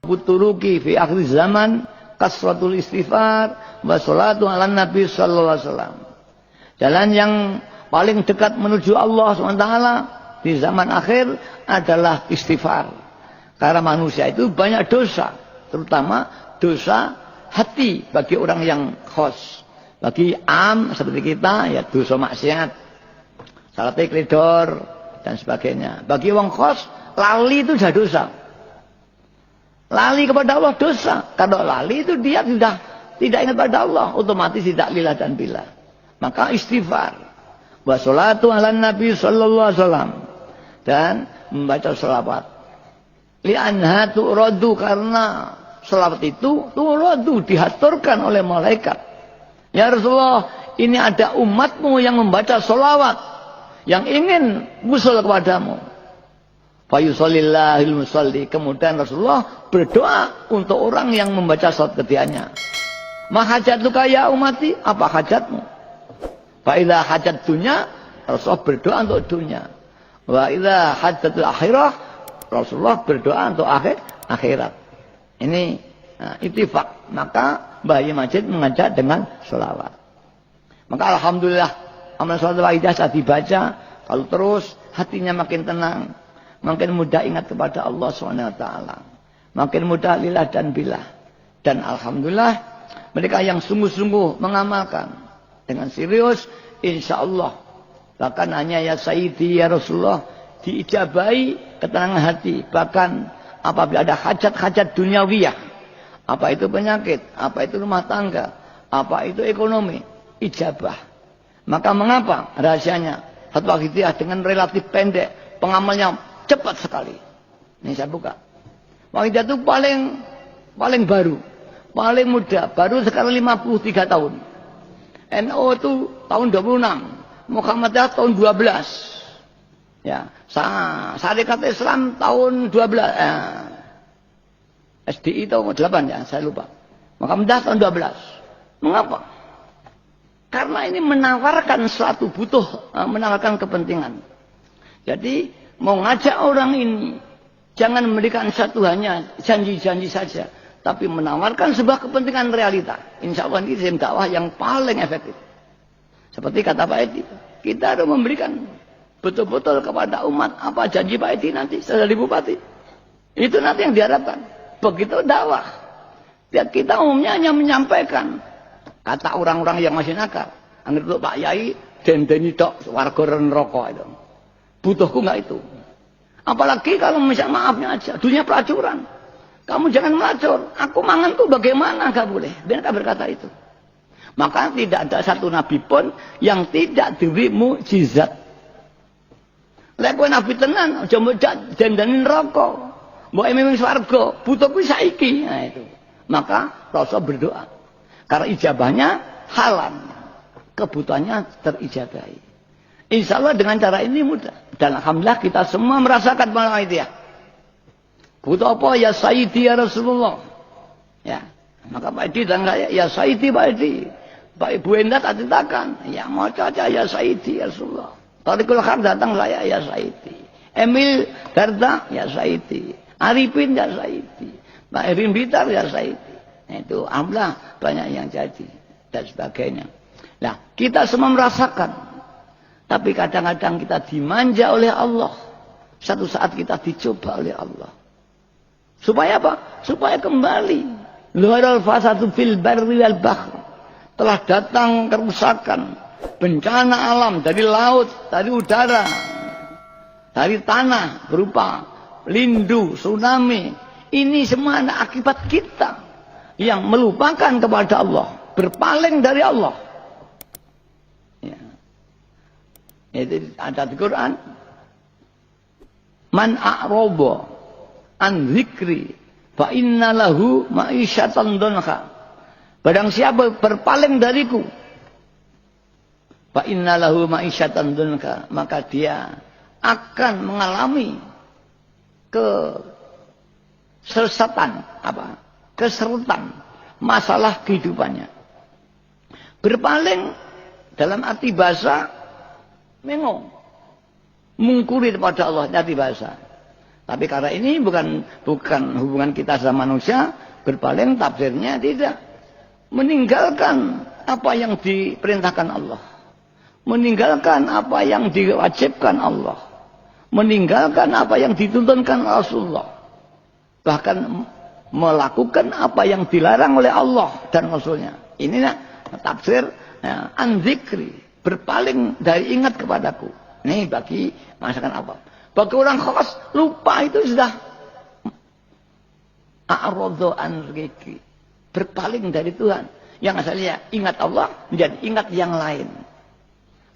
buturuki fi akhir zaman kasratul istighfar wa sholatu ala nabi sallallahu alaihi wasallam. Jalan yang paling dekat menuju Allah SWT di zaman akhir adalah istighfar. Karena manusia itu banyak dosa, terutama dosa hati bagi orang yang khos. Bagi seperti kita ya dosa maksiat, salat kledor dan sebagainya. Bagi orang khos, lali itu sudah dosa. Lali kepada Allah dosa. Kalau lali itu dia sudah tidak ingat pada Allah, otomatis tidak lillah dan billah. Maka istighfar. Wa sholatu ala nabi sallallahu alaihi wasallam. Dan membaca sholawat. Li'anha tu'radu, karena sholawat itu tu'radu, dihaturkan oleh malaikat. Ya Rasulullah, ini ada umatmu yang membaca sholawat, yang ingin usul kepadamu. Fayusallillahil musalli. Kemudian Rasulullah berdoa untuk orang yang membaca salat ketiganya. Ma hajatuka ya umati? Apa hajatmu? Fa idza hajat dunya, Rasulullah berdoa untuk dunia. Wa idza hajatul akhirah, Rasulullah berdoa untuk akhirat. Ini ittifaq. Maka Mbah Yai Majid mengajak dengan sholawat. Maka alhamdulillah amal sholawat waidah saat dibaca, kalau terus hatinya makin tenang, makin mudah ingat kepada Allah SWT, makin mudah lillah dan billah. Dan alhamdulillah mereka yang sungguh-sungguh mengamalkan dengan serius, insya Allah bahkan hanya ya Sayyidi ya Rasulullah diijabahi ketenangan hati. Bahkan apabila ada hajat-hajat duniawiyah, apa itu penyakit, apa itu rumah tangga, apa itu ekonomi, ijabah. Maka mengapa rahasianya? Fatwa Hidayah dengan relatif pendek, pengamalnya cepat sekali. Ini saya buka. Wahidah itu paling baru, paling muda, baru sekarang 53 tahun. NU itu tahun 26, Muhammadiyah tahun 12. Ya, Syarikat Islam tahun 12. SDI tahun 8 ya, saya lupa. Muhammadiyah tahun 12. Mengapa? Karena ini menawarkan suatu menawarkan kepentingan. Jadi mau ngajak orang ini, jangan memberikan satu hanya janji-janji saja, tapi menawarkan sebuah kepentingan realita. Insya Allah ini sistem dakwah yang paling efektif. Seperti kata Pak Edi, kita harus memberikan betul-betul kepada umat apa janji Pak Edi nanti setelah bupati. Itu nanti yang diharapkan. Begitu dakwah. Ya, kita umumnya hanya menyampaikan kata orang-orang yang masih nakal. Anggap Pak Yai dendeni tok warga neraka itu. Butuhku enggak itu. Apalagi kalau misalnya maafnya aja, dunia pelacuran. Kamu jangan melacur. Aku mangan tuh bagaimana? Enggak boleh. Mereka berkata itu. Maka tidak ada satu nabi pun yang tidak diberi mukjizat. Lek kowe nabi tenan, aja mbok dendeni neraka. Mbok emeng swarga, butuhku saiki. Nah itu. Maka Rasul berdoa. Karena ijabahnya halal. Kebutuhannya terijabahi. Insya Allah dengan cara ini mudah. Dan alhamdulillah kita semua merasakan malam itu ya. Butuh apa? Ya Sayyidi ya Rasulullah. Ya. Maka Pak Edi dan saya, ya Sayyidi Pak Edi. Pak Ibu Endah tak ceritakan. Ya mau caca ya Sayyidi ya Rasulullah. Tariqul Khar datang saya ya Sayyidi. Emil Darda ya Sayyidi. Arifin ya Sayyidi. Pak Erin Bitar ya Sayyidi. Nah, itu alhamdulillah banyak yang jadi. Dan sebagainya. Nah kita semua merasakan. Tapi kadang-kadang kita dimanja oleh Allah. Satu saat kita dicoba oleh Allah. Supaya apa? Supaya kembali. Luharal fasadu fil barri wal bahr. Telah datang kerusakan. Bencana alam dari laut, dari udara, dari tanah berupa lindu, tsunami. Ini semua akibat kita yang melupakan kepada Allah. Berpaling dari Allah. Itu ada di Quran. Man a'raba an dzikri fa inna lahu ma'isyatan dhanha. Barang siapa berpaling dariku, fa inna lahu ma'isyatan dhanha, maka dia akan mengalami kesesatan, keserutan masalah kehidupannya. Berpaling dalam arti bahasa mengong, mungkuri kepada Allah, arti bahasa. Tapi karena ini bukan hubungan kita sama manusia, berpaling tafsirnya tidak. Meninggalkan apa yang diperintahkan Allah. Meninggalkan apa yang diwajibkan Allah. Meninggalkan apa yang dituntunkan Rasulullah. Bahkan melakukan apa yang dilarang oleh Allah dan Rasulnya. Inilah tafsir an-dzikri. Berpaling dari ingat kepadaku. Ini bagi masyarakat apa? Bagi orang khas, lupa itu sudah a'radhu an dzikri. Berpaling dari Tuhan. Yang asalnya ingat Allah menjadi ingat yang lain.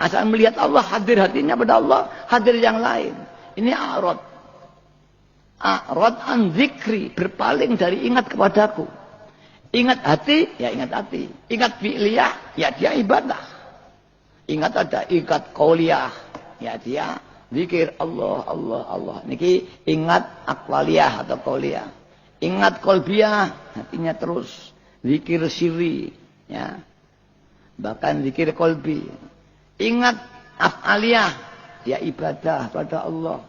Asal melihat Allah, hadir hatinya pada Allah, hadir yang lain. Ini a'rad. A'rad an dzikri, berpaling dari ingat kepadaku. Ingat hati, ya ingat hati. Ingat fi'liyah, ya dia ibadah. Ingat ada ikat qauliyah, ya dia zikir Allah, Allah, Allah. Niki ingat aqwaliyah atau qauliyah. Ingat qalbiyah, hatinya terus zikir sirri, ya. Bahkan zikir qalbi. Ingat af'aliyah, dia ibadah pada Allah.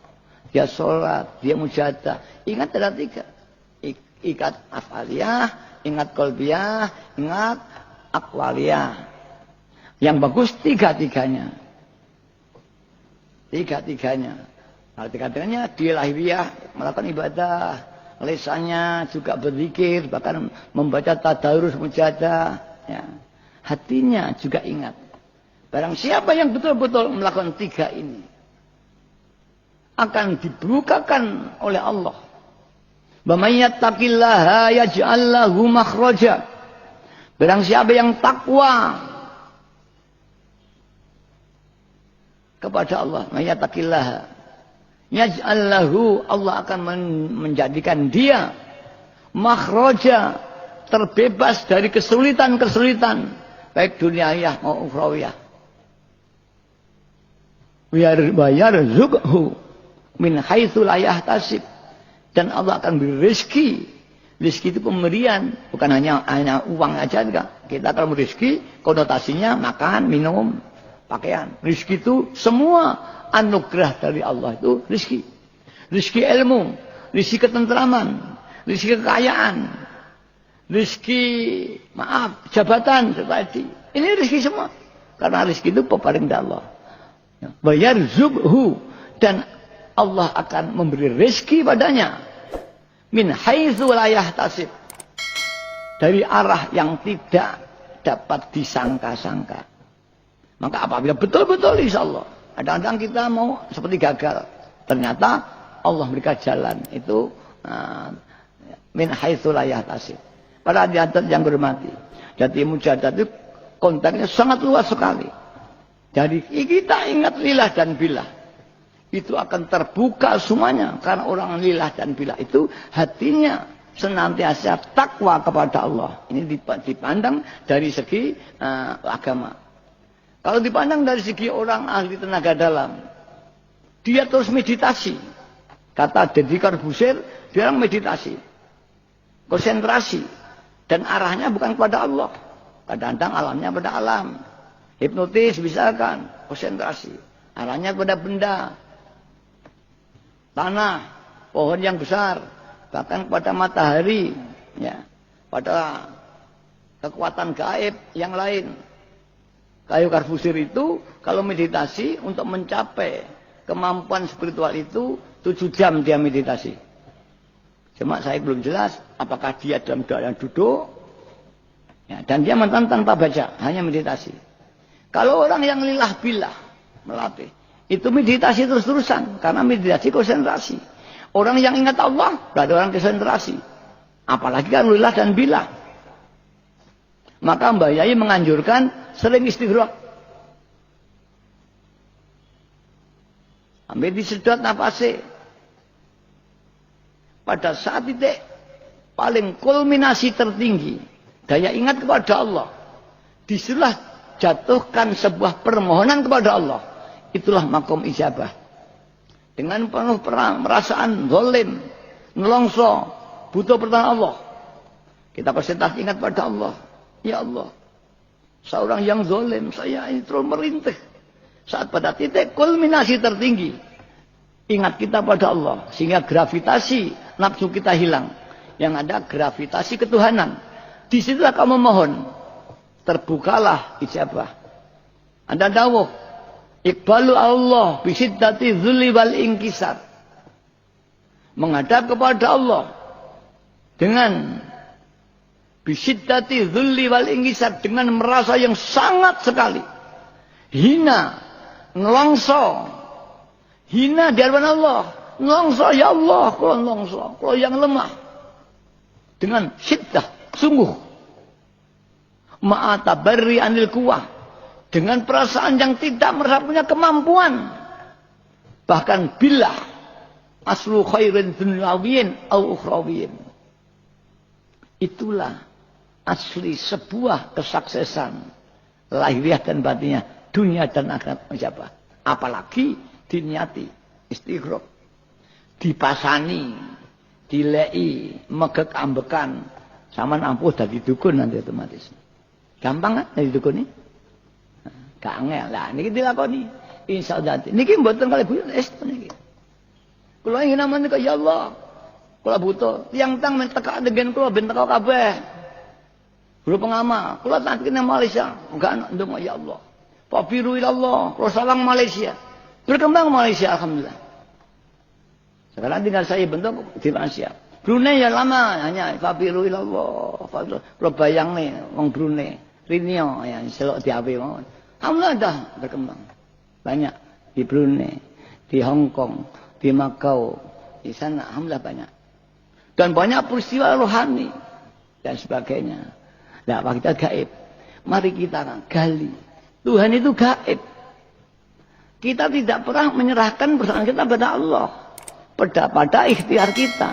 Dia sholat, dia mujahadah. Ingat ada tiga. Ingat af'aliyah, ingat qalbiyah, ingat aqwaliyah. Yang bagus tiga-tiganya. Tiga-tiganya. Tiga-tiganya dia lahiriah melakukan ibadah. Lesannya juga berzikir, bahkan membaca tadarus mujahadah. Ya. Hatinya juga ingat. Barang siapa yang betul-betul melakukan tiga ini, akan dibukakan oleh Allah. Wa may yattaqillaha yaj'al lahu makhraja. Barang siapa yang takwa kepada Allah, may yattaqillaha yaj'al lahu, Allah akan menjadikan dia makhraja, terbebas dari kesulitan-kesulitan baik duniawiyah maupun ukhrawiyah. Wa yarzuqhu min haitsu la yahtasib, dan Allah akan beri rezeki. Rezeki itu pemberian, bukan hanya uang aja enggak. Kita kalau rezeki konotasinya makan, minum, pakaian. Rezeki itu semua anugerah dari Allah itu rezeki. Rezeki ilmu, rezeki ketentraman, rezeki kekayaan, rezeki jabatan seperti ini rezeki semua. Karena rezeki itu peparing dari Allah. Bayar zubhu, dan Allah akan memberi rezeki padanya min haitsu la yahtasib, dari arah yang tidak dapat disangka-sangka. Maka apabila betul-betul insyaallah, kadang-kadang kita mau seperti gagal, ternyata Allah berikan jalan itu min haitsu la yahtasib. Para hadirin yang berhormati, jadi mujahadah itu konteksnya sangat luas sekali. Jadi kita ingat lillah dan billah, itu akan terbuka semuanya. Karena orang lillah dan billah itu hatinya senantiasa takwa kepada Allah. Ini dipandang dari segi agama. Kalau dipandang dari segi orang ahli tenaga dalam, dia terus meditasi. Kata Deddy Corbuzier, dia orang meditasi, konsentrasi, dan arahnya bukan kepada Allah. Kadang-kadang alamnya pada alam. Hipnotis misalkan, konsentrasi. Arahnya kepada benda, tanah, pohon yang besar, bahkan kepada matahari, ya, pada kekuatan gaib yang lain. Kayu Corbuzier itu kalau meditasi untuk mencapai kemampuan spiritual itu 7 jam dia meditasi. Cuma saya belum jelas apakah dia dalam keadaan duduk, ya, dan dia tanpa baca, hanya meditasi. Kalau orang yang lillah billah melatih, itu meditasi terus-terusan, karena meditasi konsentrasi. Orang yang ingat Allah berarti orang konsentrasi. Apalagi kan lillah dan billah. Maka Mbah Yai menganjurkan sering istighraq. Ambil disedot nafasnya. Pada saat titik paling kulminasi tertinggi, daya ingat kepada Allah, disuruhlah jatuhkan sebuah permohonan kepada Allah. Itulah makom ijabah. Dengan penuh perasaan zalim, nelongso, butuh pertolongan Allah, kita konsentrasi ingat pada Allah. Ya Allah, seorang yang zalim, saya ini terus merintih. Saat pada titik kulminasi tertinggi, ingat kita pada Allah. Sehingga gravitasi nafsu kita hilang. Yang ada gravitasi ketuhanan. Disitulah kamu mohon. Terbukalah ijabah. Anda dawuh. Iqbalu Allah bisiddati dzulli wal inkisar. Menghadap kepada Allah. Dengan bisiddati dzulli wal inkisar. Dengan merasa yang sangat sekali. Hina. Nelongso. Hina di hadapan Allah. Nelongso ya Allah. Kalau nelongso. Kalau yang lemah. Dengan syiddah. Sungguh. Ma'atabarri anil kuwah. Dengan perasaan yang tidak merasa punya kemampuan. Bahkan billah. Aslu khairin dunyawiyin au ukhrawiyin. Itulah asli sebuah kesuksesan. Lahiriah dan batinnya. Dunia dan akhirat menjabat. Apalagi diniati. Istighraq. Dipasani. Dilei. Megek ambekan. Sama ampuh dari dukun nanti otomatis. Gampang kan dari dukun ini? Gak angel lah, ini dilakoni. Insya Allah. Ini mboten kali buyut estu niki. Kula ingin namanya ya Allah. Kula butuh tiang tang mentekak dengan kula ben teko kabeh. Guru pengamal, kula tak kene Malaysia, enggak ndonga ya Allah. Fabiru ilallah, kula salang Malaysia. Berkembang Malaysia alhamdulillah. Sekarang tinggal saya bentuk di Malaysia. Brunei ya lama hanya fabiru ilallah. Kula bayangne wong Brunei, Rinio ya selok diawe mawon. Alhamdulillah dah berkembang. Banyak di Brunei, di Hong Kong, di Macau, di sana alhamdulillah banyak. Dan banyak peristiwa rohani dan sebagainya. Nah, kita gaib. Mari kita gali. Tuhan itu gaib. Kita tidak pernah menyerahkan persoalan kita pada Allah. Pada ikhtiar kita.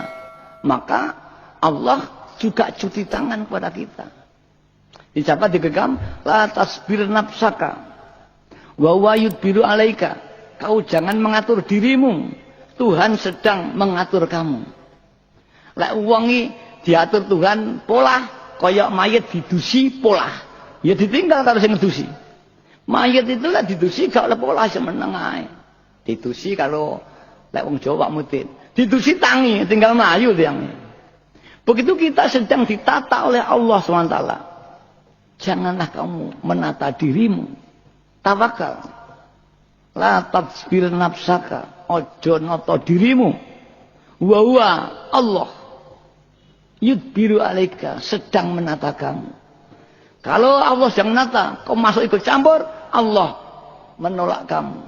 Maka Allah juga cuci tangan kepada kita. Dicapat digegam, la tasbir nafsaka wa wayud biru alaika. Kau jangan mengatur dirimu. Tuhan sedang mengatur kamu. Lek uwangi diatur Tuhan pola kaya mayit didusi pola. Ya ditinggal kalau sing ngedusi. Mayit itu lah didusi gak oleh pola semeneng ae. Didusi kalau lek wong Jawa mutin. Didusi tangi tinggal mayu tiang. Begitu kita sedang ditata oleh Allah SWT. Janganlah kamu menata dirimu. Tawakal. La tasbir nafsaka. Ojo noto dirimu. Wa Allah. Yudbiru alaika. Sedang menata kamu. Kalau Allah sedang menata. Kau masuk ikut campur. Allah menolak kamu.